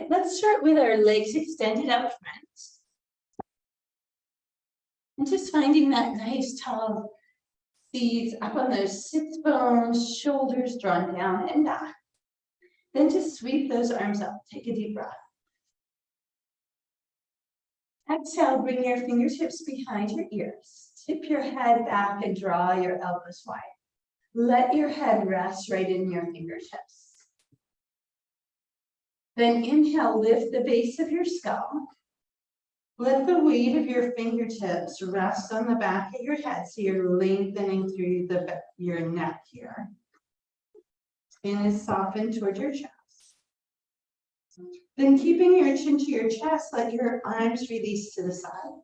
Okay, let's start with our legs extended out front. And just finding that nice tall seat up on those sits bones, shoulders drawn down and back. Then just sweep those arms up. Take a deep breath. Exhale, bring your fingertips behind your ears. Tip your head back and draw your elbows wide. Let your head rest right in your fingertips. Then inhale, lift the base of your skull. Let the weight of your fingertips rest on the back of your head so you're lengthening through your neck here. Skin is softened toward your chest. Then keeping your chin to your chest, let your arms release to the side.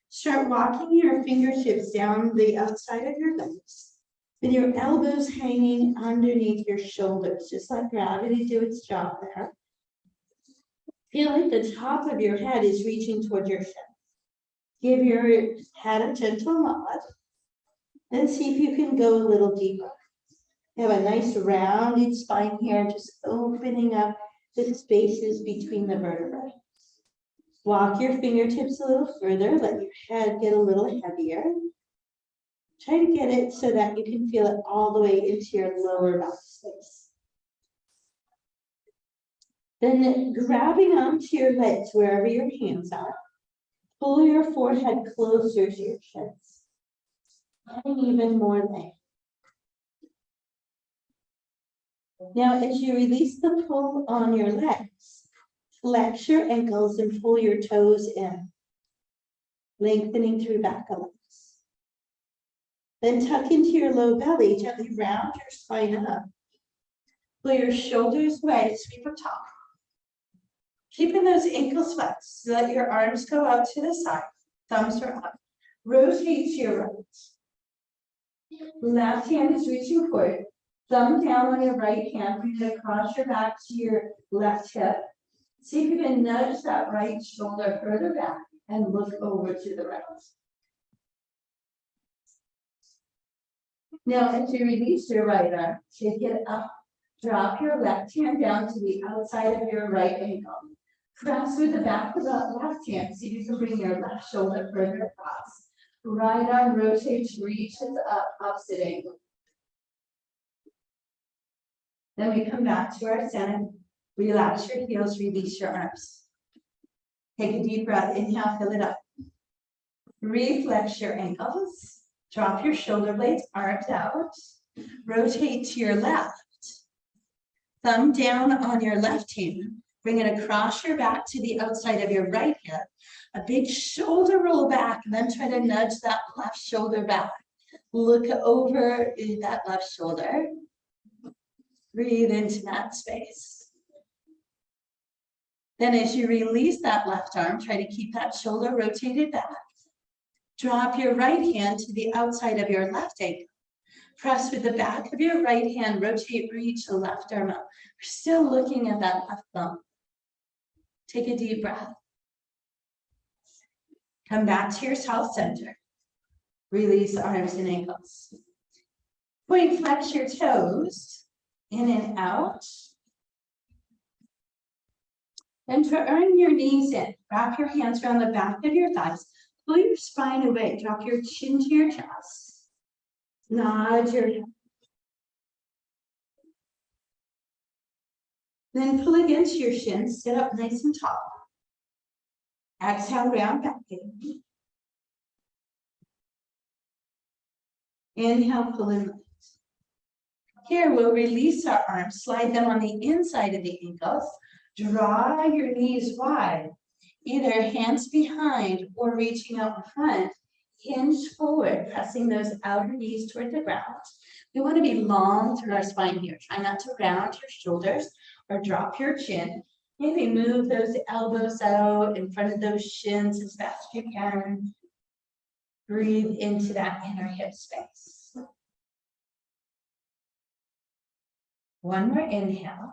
Start walking your fingertips down the outside of your legs. With your elbows hanging underneath your shoulders, just let gravity do its job there. Feel like the top of your head is reaching toward your chin. Give your head a gentle nod. Then see if you can go a little deeper. You have a nice rounded spine here, just opening up the spaces between the vertebrae. Walk your fingertips a little further. Let your head get a little heavier. Try to get it so that you can feel it all the way into your lower back space. Then grabbing onto your legs wherever your hands are, pull your forehead closer to your chest. Adding even more length. Now, as you release the pull on your legs, flex your ankles and pull your toes in, lengthening through back of legs. Then tuck into your low belly, gently round your spine up. Pull your shoulders away, sweep up top. Keeping those ankles flexed so that your arms go out to the side, thumbs are up. Rotate to your right. Left hand is reaching forward. Thumb down on your right hand, bring it across your back to your left hip. See if you can nudge that right shoulder further back and look over to the right. Now, as you release your right arm, take it up. Drop your left hand down to the outside of your right ankle. Press with the back of the left hand, see if you can bring your left shoulder further across. Right arm rotates, reaches up, opposite ankle. Then we come back to our center. Relax your heels, release your arms. Take a deep breath, inhale, fill it up. Reflex your ankles. Drop your shoulder blades, arms out. Rotate to your left. Thumb down on your left hand. Bring it across your back to the outside of your right hip. A big shoulder roll back, and then try to nudge that left shoulder back. Look over that left shoulder. Breathe into that space. Then as you release that left arm, try to keep that shoulder rotated back. Drop your right hand to the outside of your left ankle. Press with the back of your right hand, rotate, reach the left arm up. We're still looking at that left thumb. Take a deep breath. Come back to your south center. Release arms and ankles. Point flex your toes. In and out. Then turn your knees in. Wrap your hands around the back of your thighs. Pull your spine away. Drop your chin to your chest. Nod your head. Then pull against your shins. Sit up nice and tall. Exhale, round back in. Inhale, pull in. Here, we'll release our arms, slide them on the inside of the ankles, draw your knees wide, either hands behind or reaching out in front, hinge forward, pressing those outer knees toward the ground. We want to be long through our spine here. Try not to round your shoulders or drop your chin. Maybe move those elbows out in front of those shins as best you can. Breathe into that inner hip space. One more inhale.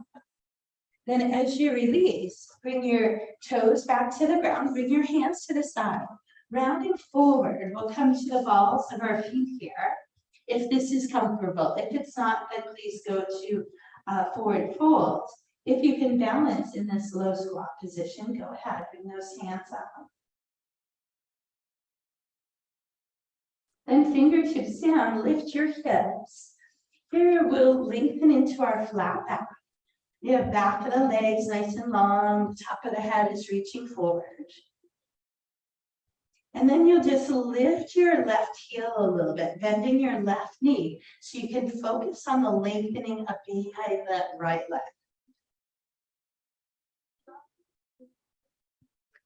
Then as you release, bring your toes back to the ground, bring your hands to the side, rounding forward. We'll come to the balls of our feet here. If this is comfortable, if it's not, then please go to forward fold. If you can balance in this low squat position, go ahead, bring those hands up. Then fingertips down, lift your hips. Here we'll lengthen into our flat back. You have back of the legs nice and long, top of the head is reaching forward. And then you'll just lift your left heel a little bit, bending your left knee so you can focus on the lengthening of behind that right leg.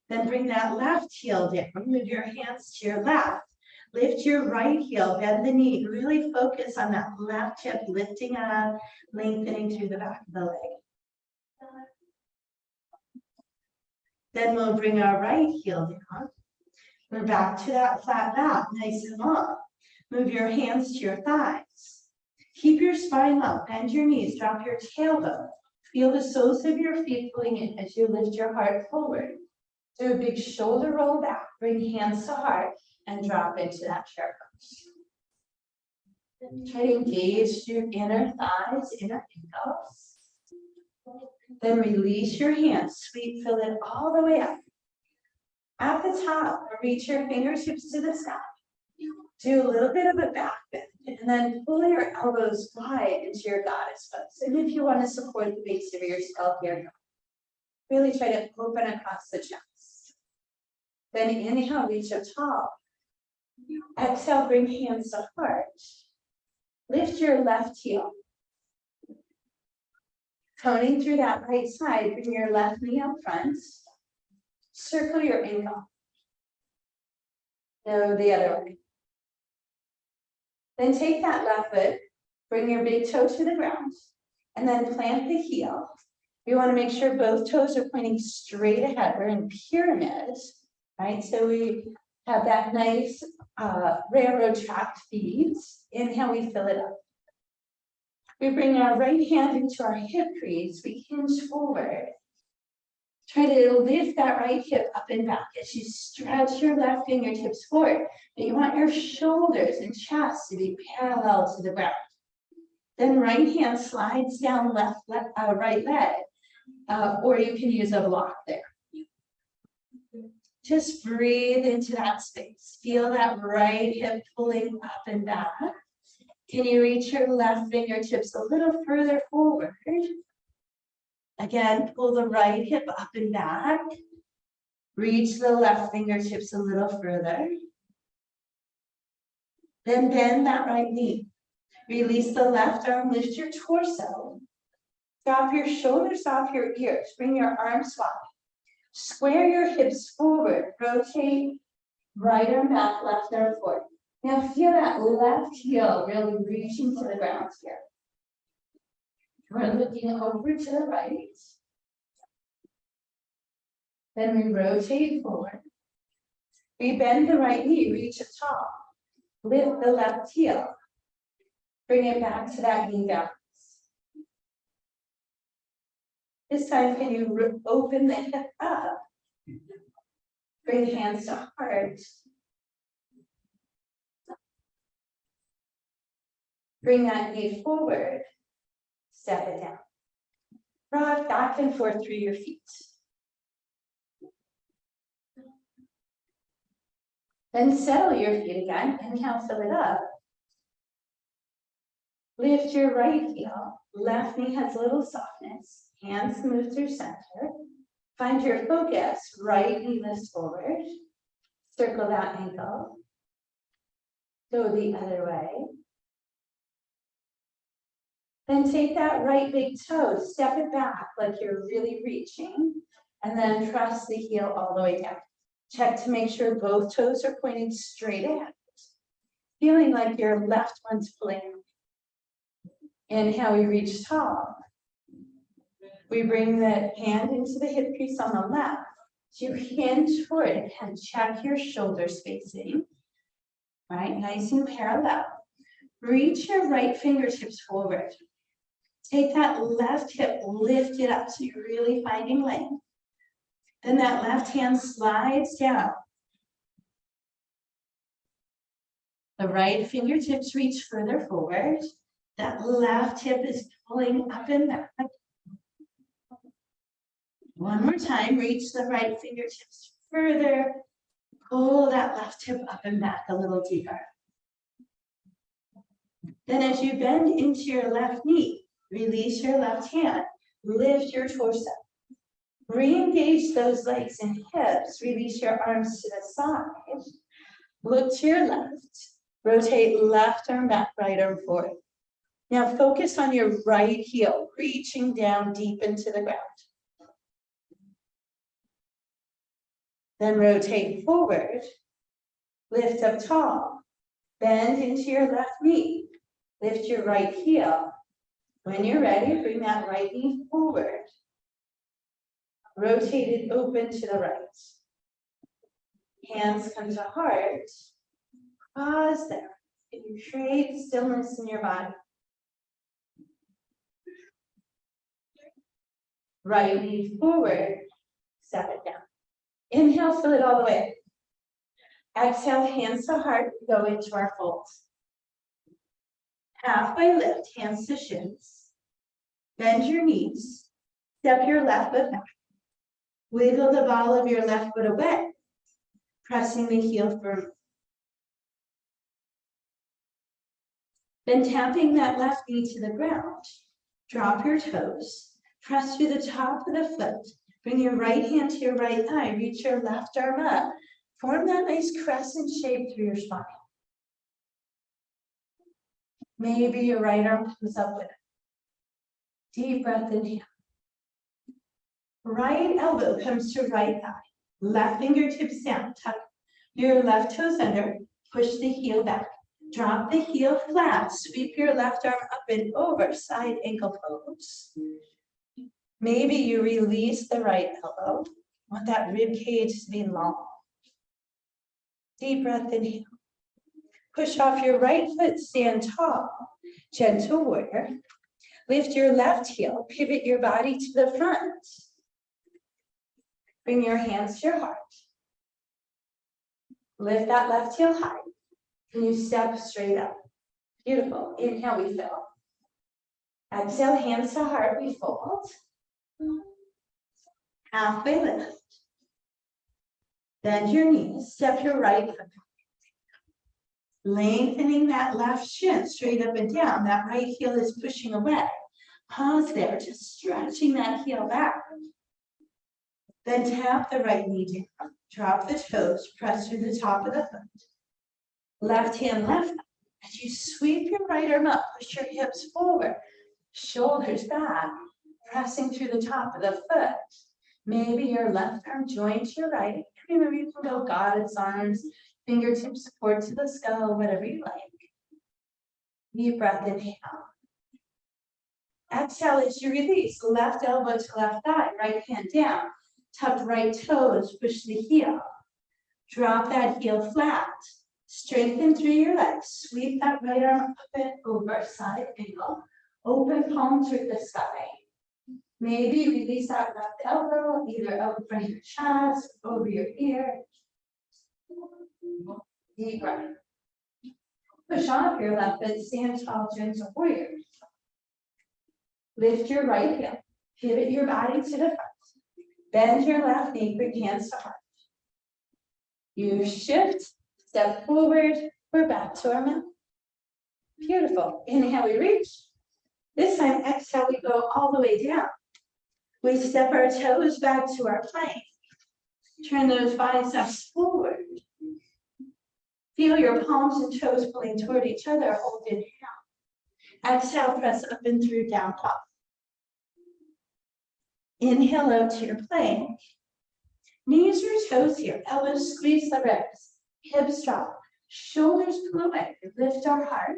Then bring that left heel down, move your hands to your left. Lift your right heel, bend the knee, really focus on that left hip lifting up, lengthening through the back of the leg. Then we'll bring our right heel down. We're back to that flat back, nice and long. Move your hands to your thighs. Keep your spine up, bend your knees, drop your tailbone. Feel the soles of your feet pulling in as you lift your heart forward. Do a big shoulder roll back, bring hands to heart, and drop into that chair pose. Try to engage your inner thighs, inner ankles. Then release your hands, sweep, fill it all the way up. At the top, reach your fingertips to the sky. Do a little bit of a back bend, and then pull your elbows wide into your goddess pose. And if you want to support the base of your skull here, really try to open across the chest. Then inhale, reach up tall. Exhale, bring hands to heart. Lift your left heel. Toning through that right side, bring your left knee up front. Circle your ankle. Go the other way. Then take that left foot, bring your big toe to the ground, and then plant the heel. We want to make sure both toes are pointing straight ahead. We're in pyramid, right? So we have that nice railroad track feet. Inhale, we fill it up. We bring our right hand into our hip crease. We hinge forward. Try to lift that right hip up and back as you stretch your left fingertips forward. And you want your shoulders and chest to be parallel to the ground. Then right hand slides down right leg, or you can use a block there. Just breathe into that space. Feel that right hip pulling up and back. Can you reach your left fingertips a little further forward? Again, pull the right hip up and back. Reach the left fingertips a little further. Then bend that right knee. Release the left arm, lift your torso. Drop your shoulders off your ears. Bring your arms wide. Square your hips forward. Rotate right arm back, left arm forward. Now feel that left heel really reaching to the ground here. We're looking over to the right. Then we rotate forward. We bend the right knee, reach up tall. Lift the left heel. Bring it back to that knee balance. This time, can you open the hip up? Bring hands to heart. Bring that knee forward. Step it down. Rock back and forth through your feet. Then settle your feet again. Inhale, fill it up. Lift your right heel. Left knee has a little softness. Hands move through center. Find your focus. Right knee lifts forward. Circle that ankle. Go the other way. Then take that right big toe, step it back like you're really reaching, and then press the heel all the way down. Check to make sure both toes are pointing straight ahead. Feeling like your left one's pulling. Inhale, we reach tall. We bring the hand into the hip crease on the left. So you hinge forward and check your shoulder spacing. Right, nice and parallel. Reach your right fingertips forward. Take that left hip, lift it up so you're really finding length. Then that left hand slides down. The right fingertips reach further forward. That left hip is pulling up and back. One more time, reach the right fingertips further. Pull that left hip up and back a little deeper. Then as you bend into your left knee, release your left hand, lift your torso. Re-engage those legs and hips, release your arms to the side. Look to your left, rotate left arm back, right arm forward. Now focus on your right heel, reaching down deep into the ground. Then rotate forward, lift up tall, bend into your left knee, lift your right heel. When you're ready, bring that right knee forward. Rotate it open to the right. Hands come to heart. Pause there. Can you create stillness in your body? Right knee forward, step it down. Inhale, fill it all the way. Exhale, hands to heart, go into our fold. Halfway lift, hands to shins. Bend your knees. Step your left foot back. Wiggle the ball of your left foot away, pressing the heel firmly. Then tapping that left knee to the ground, drop your toes, press through the top of the foot, bring your right hand to your right thigh, reach your left arm up, form that nice crescent shape through your spine. Maybe your right arm comes up with it. Deep breath, inhale. Right elbow comes to right thigh. Left fingertips down. Tuck your left toes under. Push the heel back. Drop the heel flat. Sweep your left arm up and over. Side ankle pose. Maybe you release the right elbow. Want that rib cage to be long. Deep breath, inhale. Push off your right foot, stand tall. Gentle warrior. Lift your left heel. Pivot your body to the front. Bring your hands to your heart. Lift that left heel high. And you step straight up. Beautiful. Inhale, we fill. Exhale, hands to heart, we fold. Halfway lift. Bend your knees. Step your right foot back. Lengthening that left shin straight up and down. That right heel is pushing away. Pause there, just stretching that heel back. Then tap the right knee down. Drop the toes, press through the top of the foot. Left hand, left thigh. As you sweep your right arm up, push your hips forward. Shoulders back, pressing through the top of the foot. Maybe your left arm joins your right. Remember, you can go goddess arms, fingertips support to the skull, whatever you like. Deep breath, inhale. Exhale as you release, left elbow to left thigh, right hand down. Tuck right toes, push the heel. Drop that heel flat. Strengthen through your legs. Sweep that right arm up and over, side angle. Open palm to the sky. Maybe release that left elbow, either out in front of your chest, over your ear. Deep breath. Push off your left foot, stand tall, gentle warrior. Lift your right heel. Pivot your body to the front. Bend your left knee, bring hands to heart. You shift, step forward, we're back to our mat. Beautiful. Inhale, we reach. This time, exhale, we go all the way down. We step our toes back to our plank. Turn those biceps forward. Feel your palms and toes pulling toward each other. Hold inhale. Exhale, press up and through down dog. Inhale out to your plank. Knees or toes here. Elbows squeeze the ribs. Hips drop. Shoulders pull away. Lift our heart.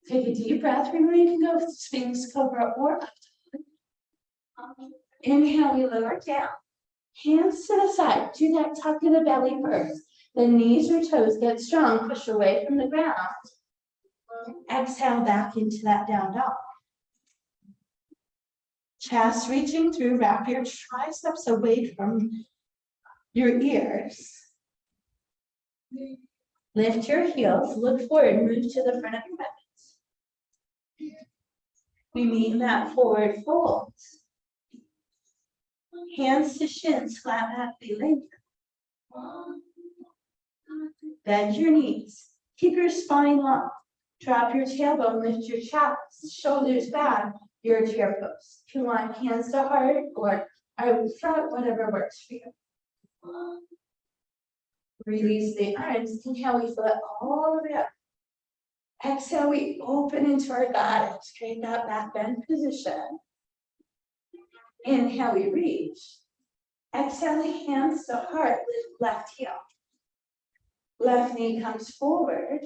Take a deep breath. Remember, you can go Sphinx, Cobra, or up. Inhale, we lower down. Hands to the side. Do that tuck in the belly first. The knees or toes get strong. Push away from the ground. Exhale back into that down dog. Chest reaching through. Wrap your triceps away from your ears. Lift your heels. Look forward. Move to the front of your mat. We meet in that forward fold. Hands to shins, flat back, be lengthened. Bend your knees. Keep your spine long. Drop your tailbone, lift your chest, shoulders back, your chair pose. If you want hands to heart or out front, whatever works for you. Release the arms. Inhale, we float all the way up. Exhale, we open into our goddess. Create that back bend position. Inhale, we reach. Exhale, hands to heart, lift left heel. Left knee comes forward.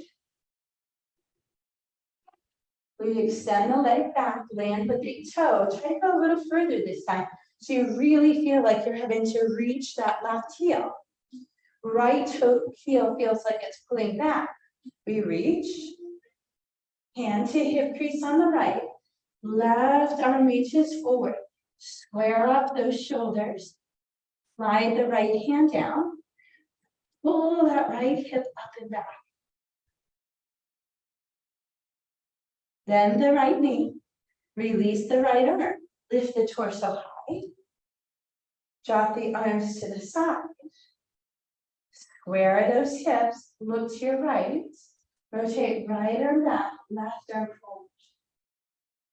We extend the leg back, land the big toe. Try to go a little further this time. So you really feel like you're having to reach that left heel. Right toe heel feels like it's pulling back. We reach. Hand to hip crease on the right. Left arm reaches forward. Square up those shoulders. Slide the right hand down. Pull that right hip up and back. Then the right knee. Release the right arm. Lift the torso high. Drop the arms to the side. Square those hips. Look to your right. Rotate right arm back, left arm forward.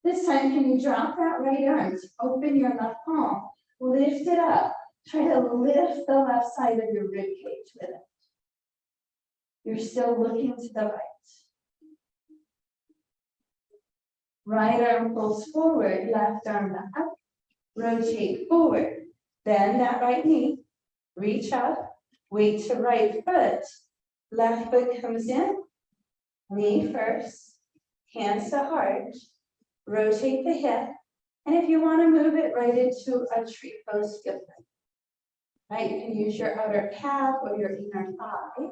This time, can you drop that right arm? Open your left palm. Lift it up. Try to lift the left side of your rib cage with it. You're still looking to the right. Right arm pulls forward, left arm back. Rotate forward. Bend that right knee. Reach up. Weight to right foot. Left foot comes in. Knee first. Hands to heart. Rotate the hip. And if you want to move it right into a tree pose, feel free. Right, you can use your outer calf or your inner thigh.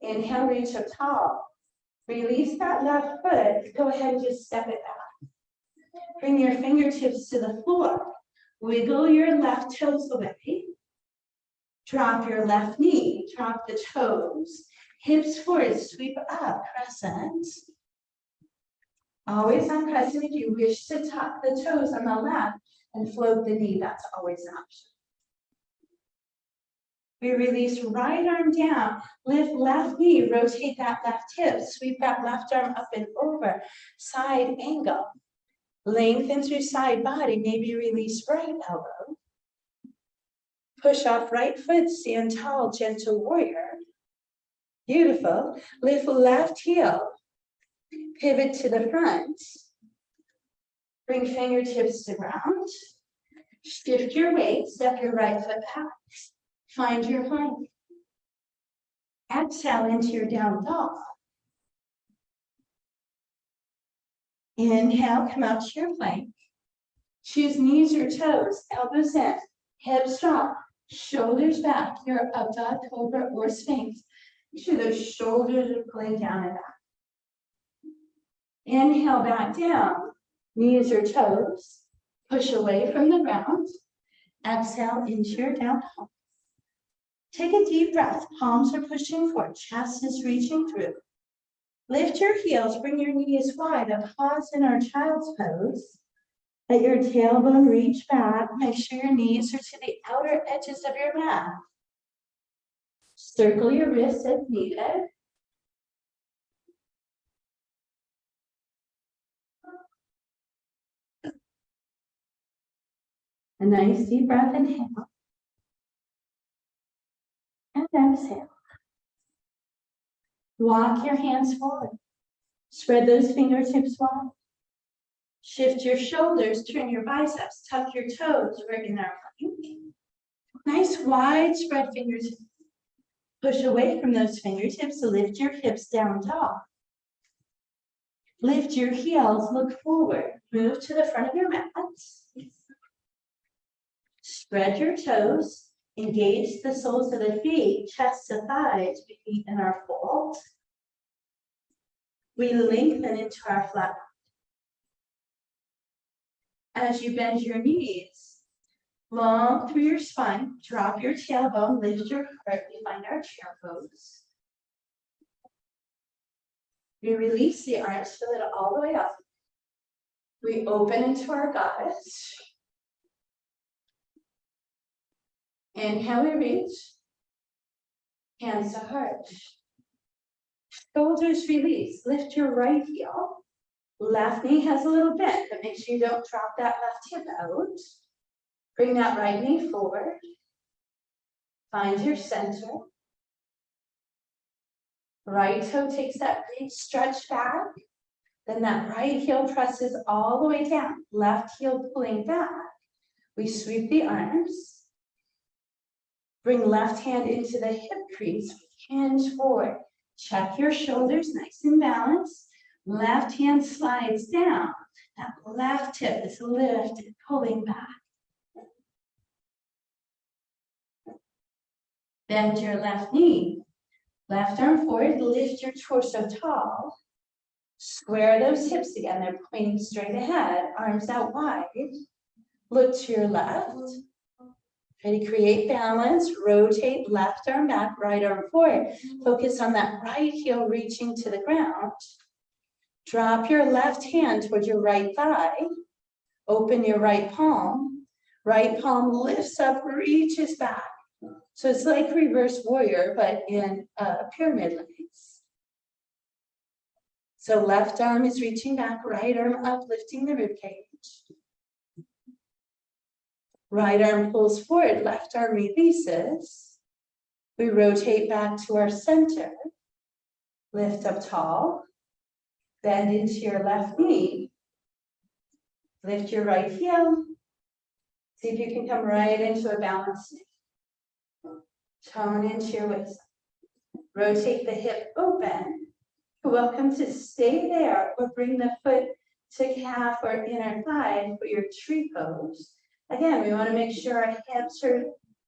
Inhale, reach up tall. Release that left foot. Go ahead and just step it back. Bring your fingertips to the floor. Wiggle your left toes away. Drop your left knee. Drop the toes. Hips forward, sweep up, crescent. Always on crescent. If you wish to tuck the toes on the left and float the knee, that's always an option. We release right arm down, lift left knee, rotate that left hip, sweep that left arm up and over, side angle. Lengthen through side body, maybe release right elbow. Push off right foot, stand tall, gentle warrior. Beautiful. Lift left heel, pivot to the front. Bring fingertips to ground. Shift your weight, step your right foot back. Find your plank. Exhale into your down dog. Inhale, come out to your plank. Choose knees or toes, elbows in, hips drop, shoulders back. Your up dog, cobra, or sphinx. Make sure those shoulders are pulling down and back. Inhale, back down, knees or toes. Push away from the ground. Exhale into your down dog. Take a deep breath. Palms are pushing forward. Chest is reaching through. Lift your heels. Bring your knees wide. A pause in our child's pose. Let your tailbone reach back. Make sure your knees are to the outer edges of your mat. Circle your wrists if needed. A nice deep breath. Inhale. And exhale. Walk your hands forward. Spread those fingertips wide. Shift your shoulders, turn your biceps, tuck your toes, regular plank. Nice wide spread fingertips. Push away from those fingertips to lift your hips down tall. Lift your heels, look forward. Move to the front of your mat. Spread your toes. Engage the soles of the feet, chest to thighs, feet in our fold. We lengthen into our flat back. As you bend your knees, long through your spine, drop your tailbone, lift your heart. We find our chair pose. We release the arms, fill it all the way up. We open into our goddess. Inhale, we reach. Hands to heart. Shoulders release. Lift your right heel. Left knee has a little bend, but make sure you don't drop that left hip out. Bring that right knee forward. Find your center. Right toe takes that big stretch back. Then that right heel presses all the way down. Left heel pulling back. We sweep the arms. Bring left hand into the hip crease. Hinge forward. Check your shoulders, nice and balanced. Left hand slides down. That left hip is lifted, pulling back. Bend your left knee. Left arm forward, lift your torso tall. Square those hips again, they're pointing straight ahead, arms out wide. Look to your left. Try to create balance, rotate left arm back, right arm forward. Focus on that right heel reaching to the ground. Drop your left hand towards your right thigh. Open your right palm. Right palm lifts up, reaches back. So it's like reverse warrior, but in pyramid lines. So left arm is reaching back, right arm up, lifting the rib cage. Right arm pulls forward, left arm releases. We rotate back to our center. Lift up tall. Bend into your left knee. Lift your right heel. See if you can come right into a balanced knee. Tone into your waist. Rotate the hip open. You're welcome to stay there or bring the foot to calf or inner thigh for your tree pose. Again, we want to make sure our hips are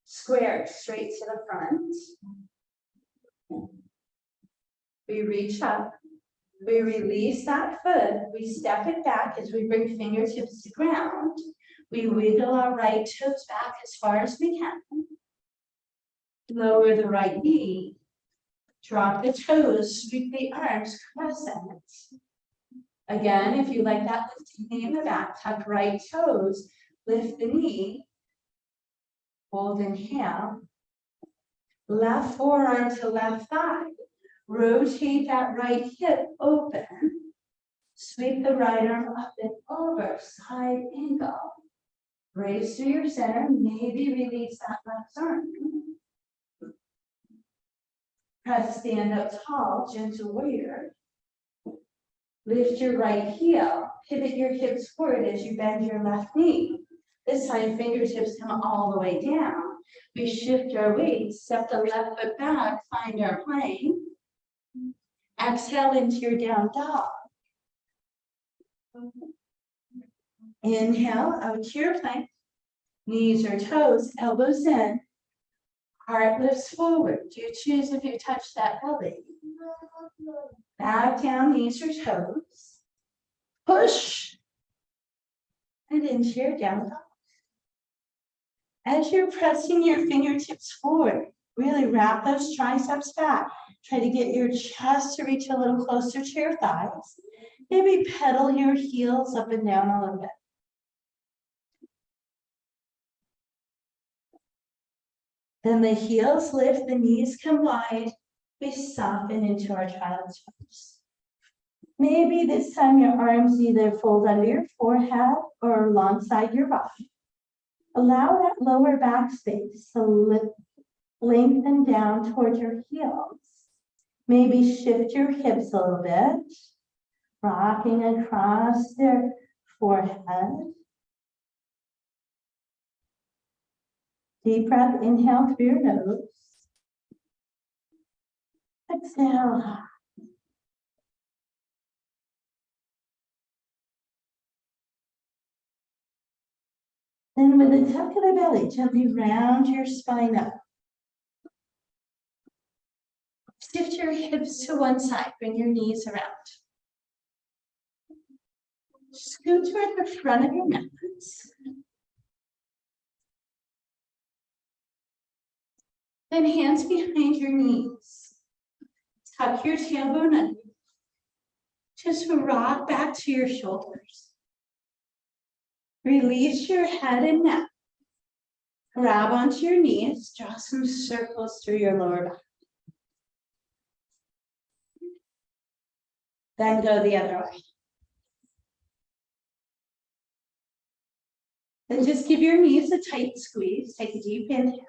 squared straight to the front. We reach up. We release that foot. We step it back as we bring fingertips to ground. We wiggle our right toes back as far as we can. Lower the right knee. Drop the toes, sweep the arms, crescent. Again, if you like that lifting knee in the back, tuck right toes, lift the knee, hold inhale. Left forearm to left thigh. Rotate that right hip open. Sweep the right arm up and over, side angle. Raise through your center, maybe release that left arm. Press stand up tall, gentle warrior. Lift your right heel, pivot your hips forward as you bend your left knee. This time fingertips come all the way down. We shift our weight, step the left foot back, find our plane. Exhale into your down dog. Inhale out to your plank. Knees or toes, elbows in. Heart lifts forward. You choose if you touch that belly. Back down, knees or toes. Push. And into your down dog. As you're pressing your fingertips forward, really wrap those triceps back. Try to get your chest to reach a little closer to your thighs. Maybe pedal your heels up and down a little bit. Then the heels lift, the knees come wide. We soften into our child's pose. Maybe this time your arms either fold under your forehead or alongside your body. Allow that lower back space to lengthen down towards your heels. Maybe shift your hips a little bit, rocking across their forehead. Deep breath, inhale through your nose. Exhale. Then with the tuck of the belly, gently round your spine up. Shift your hips to one side, bring your knees around. Scoot toward the front of your mat. Then hands behind your knees. Tuck your tailbone under. Just rock back to your shoulders. Release your head and neck. Grab onto your knees, draw some circles through your lower back. Then go the other way. Then just give your knees a tight squeeze. Take a deep inhale.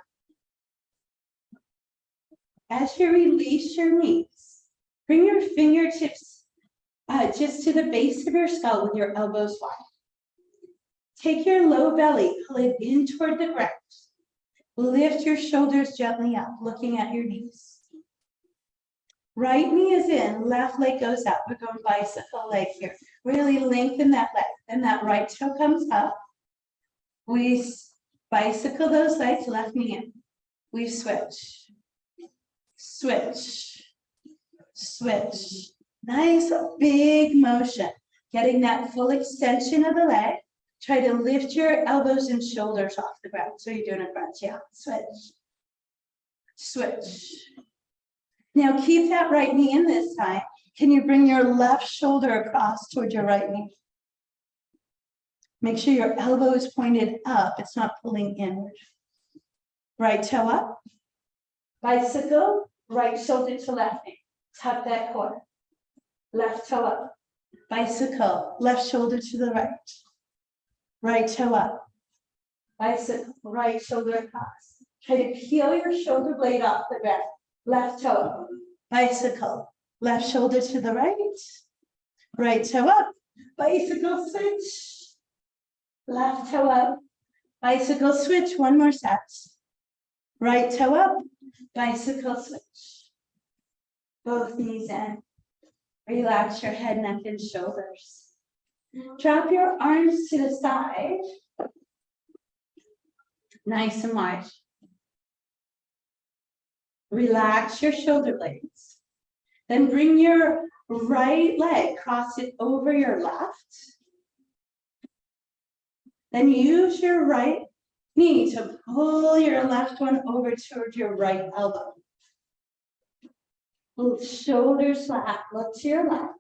As you release your knees, bring your fingertips just to the base of your skull with your elbows wide. Take your low belly, pull it in toward the ground. Lift your shoulders gently up, looking at your knees. Right knee is in, left leg goes out. We're going bicycle leg here. Really lengthen that leg. Then that right toe comes up. We bicycle those legs, left knee in. We switch. Switch. Switch. Nice big motion. Getting that full extension of the leg. Try to lift your elbows and shoulders off the ground. So you're doing a crunch. Yeah. Switch. Switch. Now keep that right knee in this time. Can you bring your left shoulder across towards your right knee? Make sure your elbow is pointed up. It's not pulling inward. Right toe up. Bicycle. Right shoulder to left knee. Tuck that core. Left toe up. Bicycle. Left shoulder to the right. Right toe up. Bicycle. Right shoulder across. Try to peel your shoulder blade off the ground. Left toe up. Bicycle. Left shoulder to the right. Right toe up. Bicycle switch. Left toe up. Bicycle switch. One more set. Right toe up. Bicycle switch. Both knees in. Relax your head, neck, and shoulders. Drop your arms to the side. Nice and wide. Relax your shoulder blades. Then bring your right leg, cross it over your left. Then use your right knee to pull your left one over toward your right elbow. Shoulders flat, look to your left.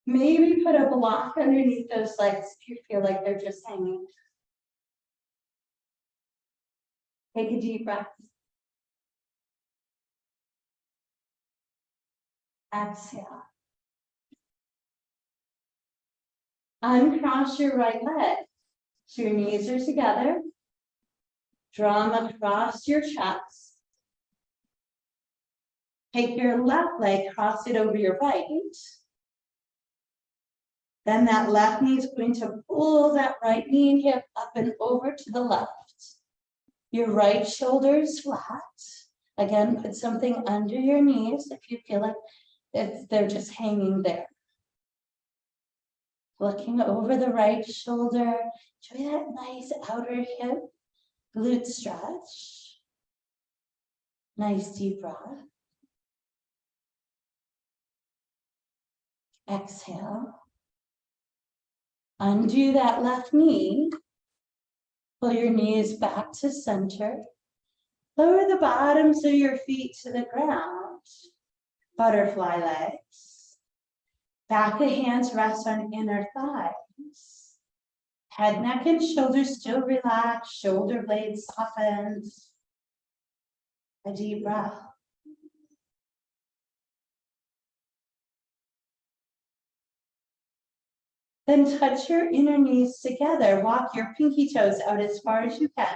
Maybe put a block underneath those legs if you feel like they're just hanging. Take a deep breath. Exhale. Uncross your right leg. So your knees are together. Draw them across your chest. Take your left leg, cross it over your right. Then that left knee is going to pull that right knee and hip up and over to the left. Your right shoulder is flat. Again, put something under your knees if you feel like they're just hanging there. Looking over the right shoulder. Enjoy that nice outer hip, glute stretch. Nice deep breath. Exhale. Undo that left knee. Pull your knees back to center. Lower the bottoms of your feet to the ground. Butterfly legs. Back of hands rest on inner thighs. Head, neck, and shoulders still relaxed. Shoulder blades softened. A deep breath. Then touch your inner knees together. Walk your pinky toes out as far as you can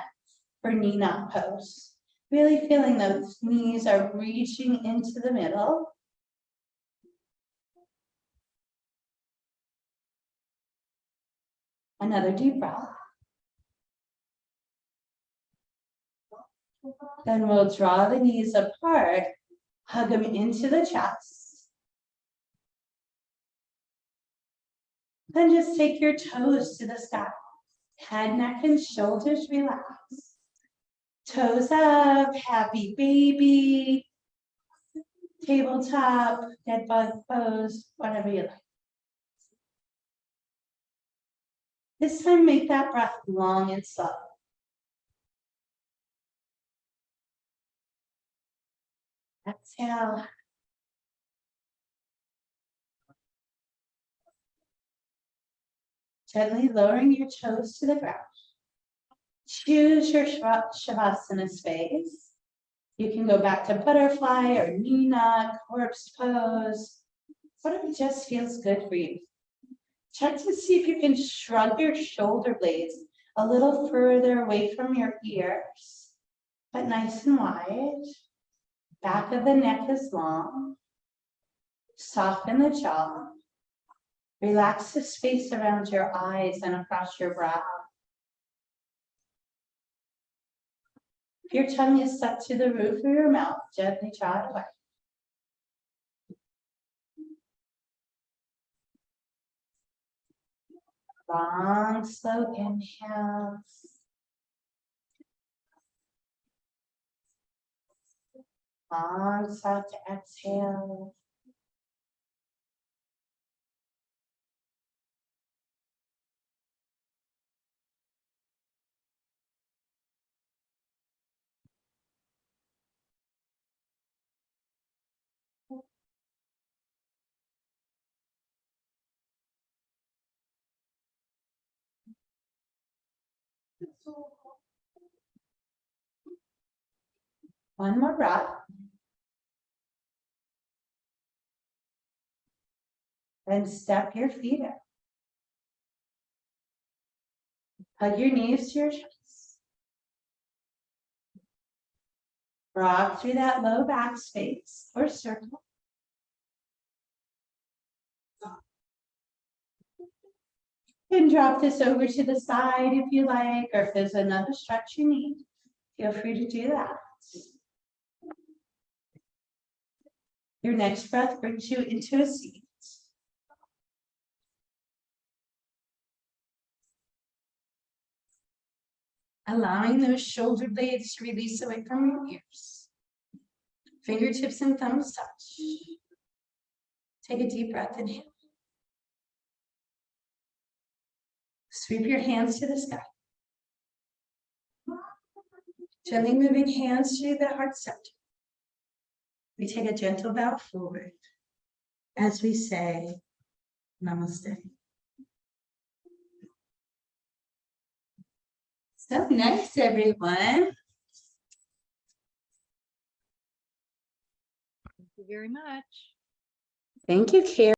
for knee knot pose. Really feeling those knees are reaching into the middle. Another deep breath. Then we'll draw the knees apart, hug them into the chest. Then just take your toes to the sky. Head, neck, and shoulders relax. Toes up, happy baby, tabletop, dead bug pose, whatever you like. This time, make that breath long and slow. Exhale. Gently lowering your toes to the ground. Choose your Shavasana space. You can go back to butterfly or Nina, corpse pose, whatever just feels good for you. Check to see if you can shrug your shoulder blades a little further away from your ears, but nice and wide. Back of the neck is long. Soften the jaw. Relax the space around your eyes and across your brow. If your tongue is stuck to the roof of your mouth, gently draw it away. Long, slow inhales. Long, soft exhale. One more breath. Then step your feet up. Hug your knees to your chest. Rock through that low back space or circle. And drop this over to the side if you like, or if there's another stretch you need, feel free to do that. Your next breath brings you into a seat. Allowing those shoulder blades to release away from your ears. Fingertips and thumbs touch. Take a deep breath, inhale. Sweep your hands to the sky. Gently moving hands to the heart center. We take a gentle bow forward as we say namaste. So nice, everyone. Thank you very much. Thank you, Karen.